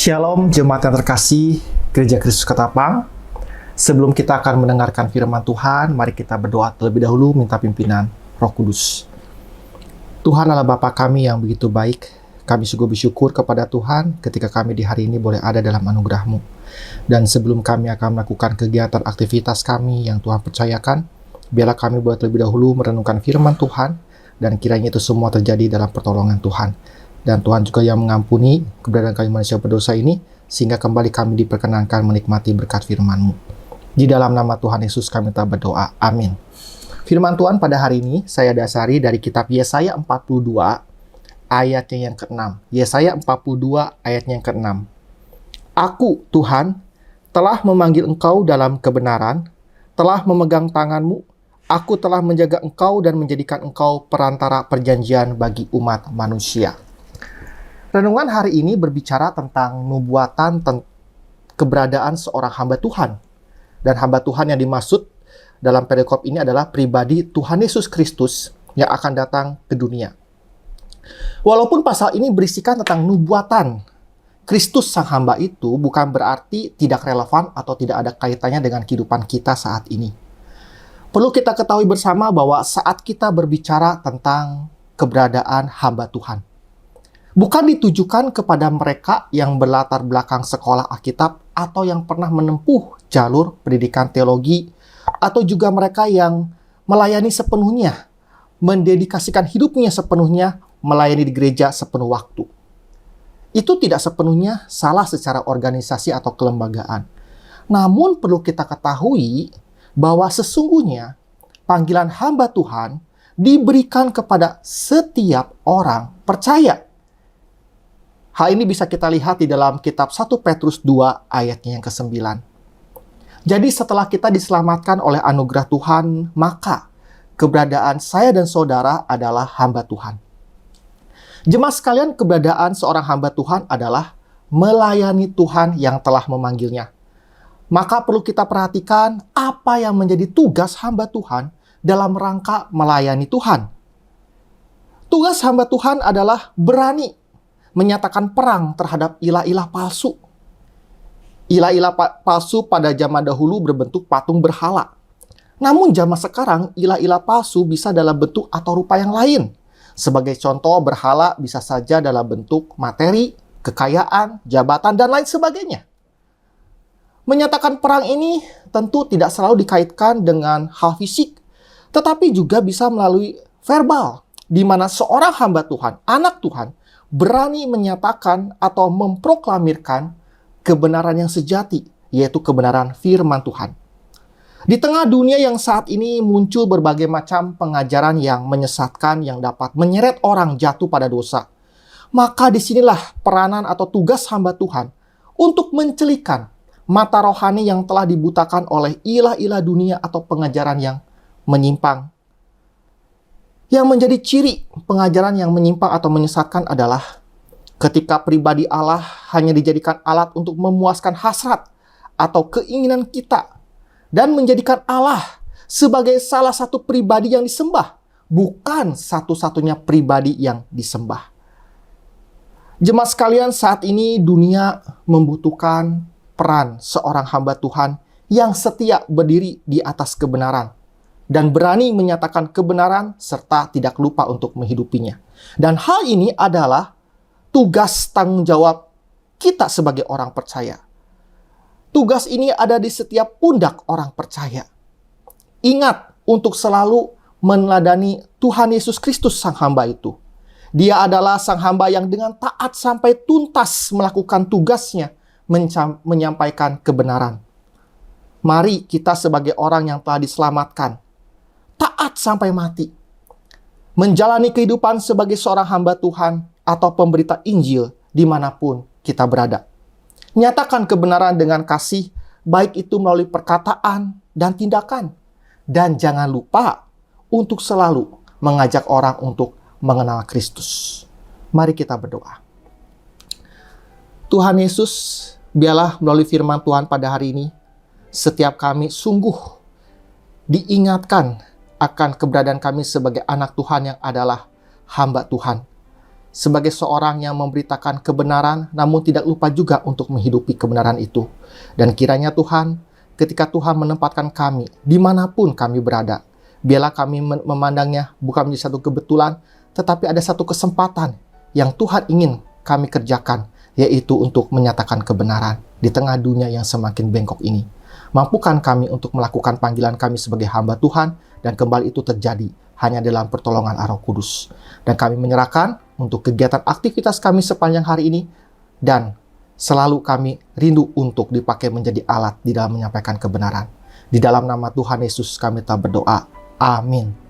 Shalom jemaat yang terkasih Gereja Kristus Ketapang. Sebelum kita akan mendengarkan firman Tuhan, mari kita berdoa terlebih dahulu minta pimpinan Roh Kudus. Tuhan adalah Bapa kami yang begitu baik. Kami sungguh bersyukur kepada Tuhan ketika kami di hari ini boleh ada dalam anugerah-Mu. Dan sebelum kami akan melakukan kegiatan aktivitas kami yang Tuhan percayakan, biarlah kami boleh terlebih dahulu merenungkan firman Tuhan, dan kiranya itu semua terjadi dalam pertolongan Tuhan. Dan Tuhan juga yang mengampuni keberadaan kami manusia berdosa ini, sehingga kembali kami diperkenankan menikmati berkat firman-Mu. Di dalam nama Tuhan Yesus kami telah berdoa. Amin. Firman Tuhan pada hari ini saya dasari dari kitab Yesaya 42 ayatnya yang ke-6. Yesaya 42 ayatnya yang ke-6. Aku, Tuhan, telah memanggil engkau dalam kebenaran, telah memegang tanganmu, aku telah menjaga engkau dan menjadikan engkau perantara perjanjian bagi umat manusia. Renungan hari ini berbicara tentang nubuatan keberadaan seorang hamba Tuhan. Dan hamba Tuhan yang dimaksud dalam perikop ini adalah pribadi Tuhan Yesus Kristus yang akan datang ke dunia. Walaupun pasal ini berisikan tentang nubuatan Kristus sang hamba itu, bukan berarti tidak relevan atau tidak ada kaitannya dengan kehidupan kita saat ini. Perlu kita ketahui bersama bahwa saat kita berbicara tentang keberadaan hamba Tuhan, bukan ditujukan kepada mereka yang berlatar belakang sekolah Alkitab atau yang pernah menempuh jalur pendidikan teologi, atau juga mereka yang melayani sepenuhnya, mendedikasikan hidupnya sepenuhnya, melayani di gereja sepenuh waktu. Itu tidak sepenuhnya salah secara organisasi atau kelembagaan. Namun perlu kita ketahui bahwa sesungguhnya panggilan hamba Tuhan diberikan kepada setiap orang percaya. Hal ini bisa kita lihat di dalam kitab 1 Petrus 2 ayatnya yang ke-9. Jadi setelah kita diselamatkan oleh anugerah Tuhan, maka keberadaan saya dan saudara adalah hamba Tuhan. Jemaat sekalian, keberadaan seorang hamba Tuhan adalah melayani Tuhan yang telah memanggilnya. Maka perlu kita perhatikan apa yang menjadi tugas hamba Tuhan dalam rangka melayani Tuhan. Tugas hamba Tuhan adalah berani menyatakan perang terhadap ilah-ilah palsu. Ilah-ilah palsu pada zaman dahulu berbentuk patung berhala. Namun zaman sekarang, ilah-ilah palsu bisa dalam bentuk atau rupa yang lain. Sebagai contoh, berhala bisa saja dalam bentuk materi, kekayaan, jabatan, dan lain sebagainya. Menyatakan perang ini tentu tidak selalu dikaitkan dengan hal fisik, tetapi juga bisa melalui verbal, di mana seorang hamba Tuhan, anak Tuhan, berani menyatakan atau memproklamirkan kebenaran yang sejati, yaitu kebenaran firman Tuhan. Di tengah dunia yang saat ini muncul berbagai macam pengajaran yang menyesatkan yang dapat menyeret orang jatuh pada dosa, maka disinilah peranan atau tugas hamba Tuhan untuk mencelikan mata rohani yang telah dibutakan oleh ilah-ilah dunia atau pengajaran yang menyimpang. Yang menjadi ciri pengajaran yang menyimpang atau menyesatkan adalah ketika pribadi Allah hanya dijadikan alat untuk memuaskan hasrat atau keinginan kita dan menjadikan Allah sebagai salah satu pribadi yang disembah, bukan satu-satunya pribadi yang disembah. Jemaat sekalian, saat ini dunia membutuhkan peran seorang hamba Tuhan yang setia berdiri di atas kebenaran dan berani menyatakan kebenaran serta tidak lupa untuk menghidupinya. Dan hal ini adalah tugas tanggung jawab kita sebagai orang percaya. Tugas ini ada di setiap pundak orang percaya. Ingat untuk selalu meneladani Tuhan Yesus Kristus sang hamba itu. Dia adalah sang hamba yang dengan taat sampai tuntas melakukan tugasnya menyampaikan kebenaran. Mari kita sebagai orang yang telah diselamatkan, taat sampai mati, menjalani kehidupan sebagai seorang hamba Tuhan atau pemberita Injil dimanapun kita berada. Nyatakan kebenaran dengan kasih, baik itu melalui perkataan dan tindakan. Dan jangan lupa untuk selalu mengajak orang untuk mengenal Kristus. Mari kita berdoa. Tuhan Yesus, biarlah melalui firman Tuhan pada hari ini, setiap kami sungguh diingatkan akan keberadaan kami sebagai anak Tuhan yang adalah hamba Tuhan. sebagai seorang yang memberitakan kebenaran, namun tidak lupa juga untuk menghidupi kebenaran itu. Dan kiranya Tuhan, ketika Tuhan menempatkan kami, dimanapun kami berada, biarlah kami memandangnya bukan menjadi satu kebetulan, tetapi ada satu kesempatan yang Tuhan ingin kami kerjakan, yaitu untuk menyatakan kebenaran di tengah dunia yang semakin bengkok ini. Mampukan kami untuk melakukan panggilan kami sebagai hamba Tuhan, dan kembali itu terjadi hanya dalam pertolongan Roh Kudus. Dan kami menyerahkan untuk kegiatan aktivitas kami sepanjang hari ini, dan selalu kami rindu untuk dipakai menjadi alat di dalam menyampaikan kebenaran. Di dalam nama Tuhan Yesus kami telah berdoa. Amin.